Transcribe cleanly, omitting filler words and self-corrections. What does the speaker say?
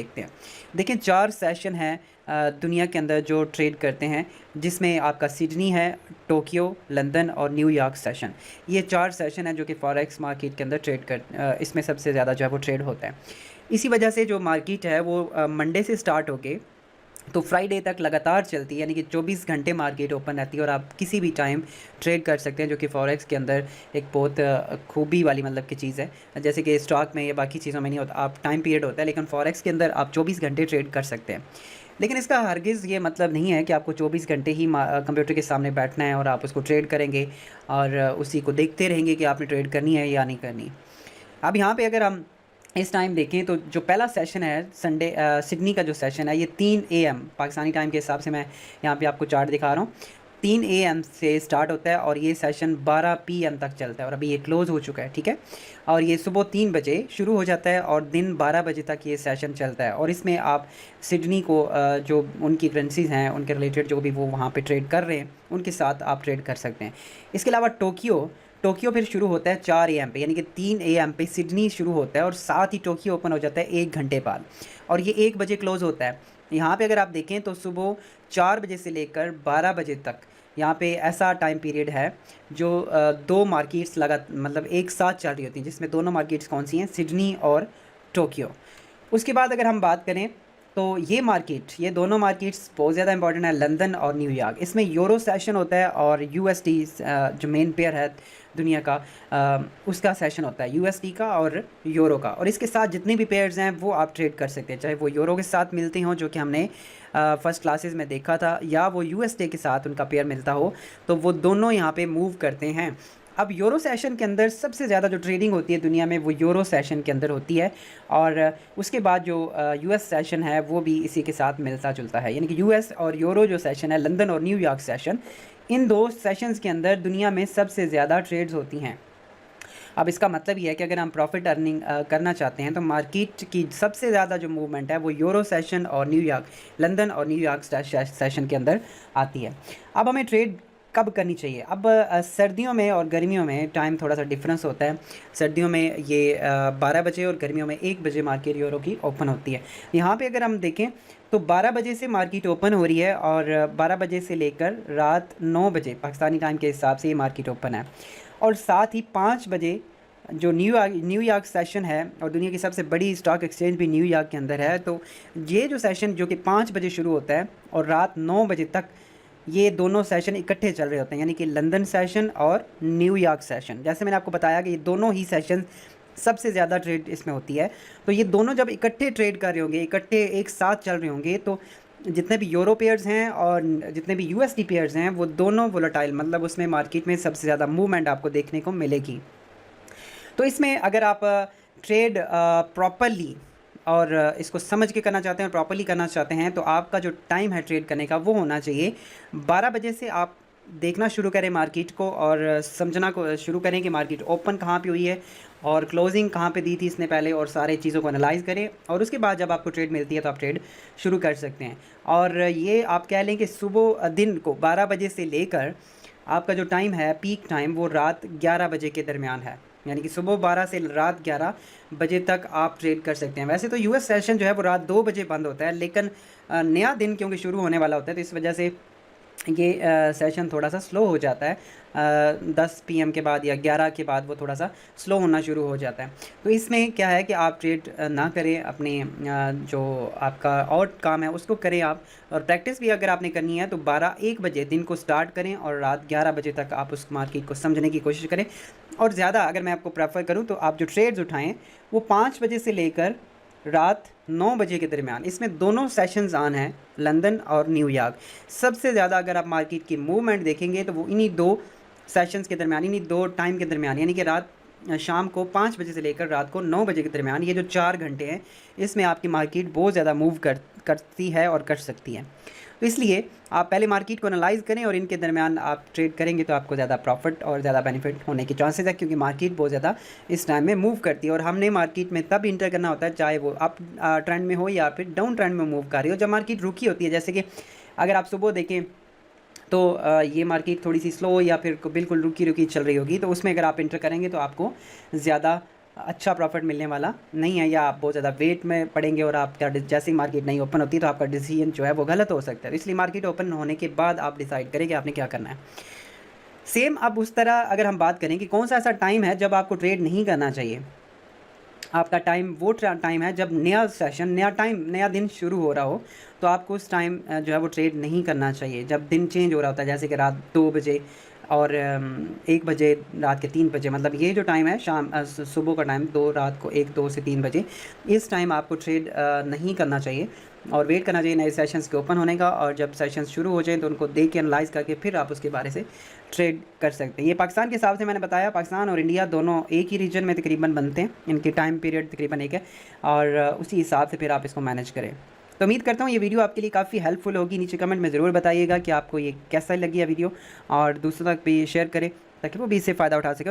देखते हैं। देखिए 4 सेशन हैं दुनिया के अंदर जो ट्रेड करते हैं, जिसमें आपका सिडनी है, टोक्यो, लंदन और न्यूयॉर्क सेशन। ये 4 सेशन हैं जो कि फॉरेक्स मार्केट के अंदर इसमें सबसे ज़्यादा जो है वो ट्रेड होता है। इसी वजह से जो मार्केट है वो मंडे से स्टार्ट होके तो फ्राइडे तक लगातार चलती है, यानी कि 24 घंटे मार्केट ओपन रहती है और आप किसी भी टाइम ट्रेड कर सकते हैं, जो कि फॉरेक्स के अंदर एक बहुत खूबी वाली मतलब की चीज़ है। जैसे कि स्टॉक में या बाकी चीज़ों में नहीं होता, आप टाइम पीरियड होता है, लेकिन फॉरेक्स के अंदर आप 24 घंटे ट्रेड कर सकते हैं। लेकिन इसका हरगिज़ ये मतलब नहीं है कि आपको 24 घंटे ही कंप्यूटर के सामने बैठना है और आप उसको ट्रेड करेंगे और उसी को देखते रहेंगे कि आपने ट्रेड करनी है या नहीं करनी। अब यहाँ पे अगर हम इस टाइम देखें तो जो पहला सेशन है सिडनी का जो सेशन है, ये 3 AM पाकिस्तानी टाइम के हिसाब से मैं यहाँ पे आपको चार्ट दिखा रहा हूँ। 3 AM से स्टार्ट होता है और ये सेशन 12 PM तक चलता है और अभी ये क्लोज़ हो चुका है, ठीक है। और ये सुबह 3 बजे शुरू हो जाता है और दिन 12 बजे तक ये सेशन चलता है और इसमें आप सिडनी को जो उनकी करेंसीज़ हैं उनके रिलेटेड जो भी वो वहाँ पे ट्रेड कर रहे हैं उनके साथ आप ट्रेड कर सकते हैं। इसके अलावा टोक्यो फिर शुरू होता है 4 AM पे, यानी कि 3 AM पे सिडनी शुरू होता है और साथ ही टोक्यो ओपन हो जाता है 1 घंटे बाद और ये 1 बजे क्लोज़ होता है। यहाँ पे अगर आप देखें तो सुबह 4 बजे से लेकर 12 बजे तक यहाँ पे ऐसा टाइम पीरियड है जो दो मार्केट्स मतलब एक साथ चल रही होती हैं, जिसमें दोनों मार्केट्स कौन सी हैं, सिडनी और टोक्यो। उसके बाद अगर हम बात करें तो ये दोनों मार्केट्स बहुत ज़्यादा इंपॉर्टेंट है, लंदन और न्यूयॉर्क। इसमें यूरो सेशन होता है और यूएसडी जो मेन पेयर है दुनिया का, उसका सेशन होता है, यूएसडी का और यूरो का। और इसके साथ जितने भी पेयर्स हैं वो आप ट्रेड कर सकते हैं, चाहे वो यूरो के साथ मिलते हों जो कि हमने फर्स्ट क्लासेस में देखा था, या वो यूएसडी के साथ उनका पेयर मिलता हो, तो वो दोनों यहाँ पे मूव करते हैं। अब यूरो सेशन के अंदर सबसे ज़्यादा जो ट्रेडिंग होती है दुनिया में वो यूरो सेशन के अंदर होती है और उसके बाद जो यूएस सेशन है वो भी इसी के साथ मिलता जुलता है, यानी कि यूएस और यूरो जो सेशन है, लंदन और न्यूयॉर्क सेशन, इन दो सेशंस के अंदर दुनिया में सबसे ज़्यादा ट्रेड्स होती हैं। अब इसका मतलब ये है कि अगर हम प्रॉफिट अर्निंग करना चाहते हैं तो मार्केट की सबसे ज़्यादा जो मूवमेंट है वो यूरो सेशन और लंदन और न्यूयॉर्क सेशन के अंदर आती है। अब हमें ट्रेड कब करनी चाहिए? अब सर्दियों में और गर्मियों में टाइम थोड़ा सा डिफरेंस होता है। सर्दियों में ये 12 बजे और गर्मियों में 1 बजे मार्केट यूरो की ओपन होती है। यहाँ पे अगर हम देखें तो 12 बजे से मार्केट ओपन हो रही है और 12 बजे से लेकर रात 9 बजे पाकिस्तानी टाइम के हिसाब से ये मार्केट ओपन है और साथ ही 5 बजे जो न्यूयॉर्क सेशन है, और दुनिया की सबसे बड़ी स्टॉक एक्सचेंज भी न्यूयॉर्क के अंदर है, तो ये जो सेशन जो कि 5 बजे शुरू होता है और रात 9 बजे तक ये दोनों सेशन इकट्ठे चल रहे होते हैं, यानी कि लंदन सेशन और न्यूयॉर्क सेशन। जैसे मैंने आपको बताया कि ये दोनों ही सेशन सबसे ज़्यादा ट्रेड इसमें होती है, तो ये दोनों जब इकट्ठे ट्रेड कर रहे होंगे, इकट्ठे एक साथ चल रहे होंगे, तो जितने भी यूरो पेयर्स हैं और जितने भी यूएसडी पेयर्स हैं वो दोनों वोलेटाइल, मतलब उसमें मार्केट में सबसे ज़्यादा मूवमेंट आपको देखने को मिलेगी। तो इसमें अगर आप ट्रेड प्रॉपरली और इसको समझ के करना चाहते हैं, प्रॉपरली करना चाहते हैं, तो आपका जो टाइम है ट्रेड करने का वो होना चाहिए 12 बजे से। आप देखना शुरू करें मार्केट को और समझना को शुरू करें कि मार्केट ओपन कहाँ पे हुई है और क्लोजिंग कहाँ पे दी थी इसने पहले, और सारे चीज़ों को एनालाइज़ करें और उसके बाद जब आपको ट्रेड मिलती है तो आप ट्रेड शुरू कर सकते हैं। और ये आप कह लें कि सुबह दिन को 12 बजे से लेकर आपका जो टाइम है पीक टाइम वो रात 11 बजे के दरमियान है, यानी कि सुबह 12 से रात 11 बजे तक आप ट्रेड कर सकते हैं। वैसे तो यूएस सेशन जो है वो रात 2 बजे बंद होता है, लेकिन नया दिन क्योंकि शुरू होने वाला होता है तो इस वजह से ये सेशन थोड़ा सा स्लो हो जाता है। 10 PM के बाद या 11 के बाद वो थोड़ा सा स्लो होना शुरू हो जाता है। तो इसमें क्या है कि आप ट्रेड ना करें, अपने जो आपका और काम है उसको करें आप, और प्रैक्टिस भी अगर आपने करनी है तो 1 बजे दिन को स्टार्ट करें और रात 11 बजे तक आप उस मार्केट को समझने की कोशिश करें। और ज़्यादा अगर मैं आपको प्रेफर करूँ तो आप जो ट्रेड्स उठाएँ वो 5 बजे से लेकर रात 9 बजे के दरमियान, इसमें दोनों सेशंस ऑन हैं, लंदन और न्यूयॉर्क। सबसे ज़्यादा अगर आप मार्केट की मूवमेंट देखेंगे तो वो इन्हीं दो सेशंस के दरमियान, इन्हीं दो टाइम के दरमियान, यानी कि शाम को 5 बजे से लेकर रात को 9 बजे के दरमियान, ये जो 4 घंटे हैं इसमें आपकी मार्केट बहुत ज़्यादा मूव करती है और कर सकती है। तो इसलिए आप पहले मार्केट को एनालाइज़ करें और इनके दरमियान आप ट्रेड करेंगे तो आपको ज़्यादा प्रॉफिट और ज़्यादा बेनिफिट होने के चांसेस है, क्योंकि मार्केट बहुत ज़्यादा इस टाइम में मूव करती है और हमने मार्केट में तब इंटर करना होता है चाहे वो अप ट्रेंड में हो या फिर डाउन ट्रेंड में मूव कर रही हो, जब मार्केट रुकी होती है। जैसे कि अगर आप सुबह देखें तो ये मार्केट थोड़ी सी स्लो या फिर बिल्कुल रुकी रुकी चल रही होगी, तो उसमें अगर आप इंटर करेंगे तो आपको ज़्यादा अच्छा प्रॉफिट मिलने वाला नहीं है, या आप बहुत ज़्यादा वेट में पड़ेंगे और आपका जैसे ही मार्केट नहीं ओपन होती तो आपका डिसीजन जो है वो गलत हो सकता है। इसलिए मार्केट ओपन होने के बाद आप डिसाइड करें कि आपने क्या करना है। सेम अब उस तरह अगर हम बात करें कि कौन सा ऐसा टाइम है जब आपको ट्रेड नहीं करना चाहिए। आपका टाइम वो टाइम है जब नया सेशन, नया दिन शुरू हो रहा हो, तो आपको उस टाइम जो है वो ट्रेड नहीं करना चाहिए। जब दिन चेंज हो रहा होता है, जैसे कि रात 2 बजे और 1 बजे, रात के 3 बजे, मतलब ये जो टाइम है सुबह का टाइम, 2 रात को 1, 2 से 3 बजे, इस टाइम आपको ट्रेड नहीं करना चाहिए और वेट करना चाहिए नए सेशंस के ओपन होने का। और जब सेशंस शुरू हो जाएँ तो उनको देख के एनालाइज़ करके फिर आप उसके बारे से ट्रेड कर सकते हैं। ये पाकिस्तान के हिसाब से मैंने बताया, पाकिस्तान और इंडिया दोनों एक ही रीजन में तकरीबन बनते हैं, इनकी टाइम पीरियड तकरीबन एक है और उसी हिसाब से फिर आप इसको मैनेज करें। तो उम्मीद करता हूँ ये वीडियो आपके लिए काफ़ी हेल्पफुल होगी। नीचे कमेंट में ज़रूर बताइएगा कि आपको ये कैसा लगी है वीडियो, और दूसरों तक भी शेयर करें ताकि वो भी इससे फ़ायदा उठा सके।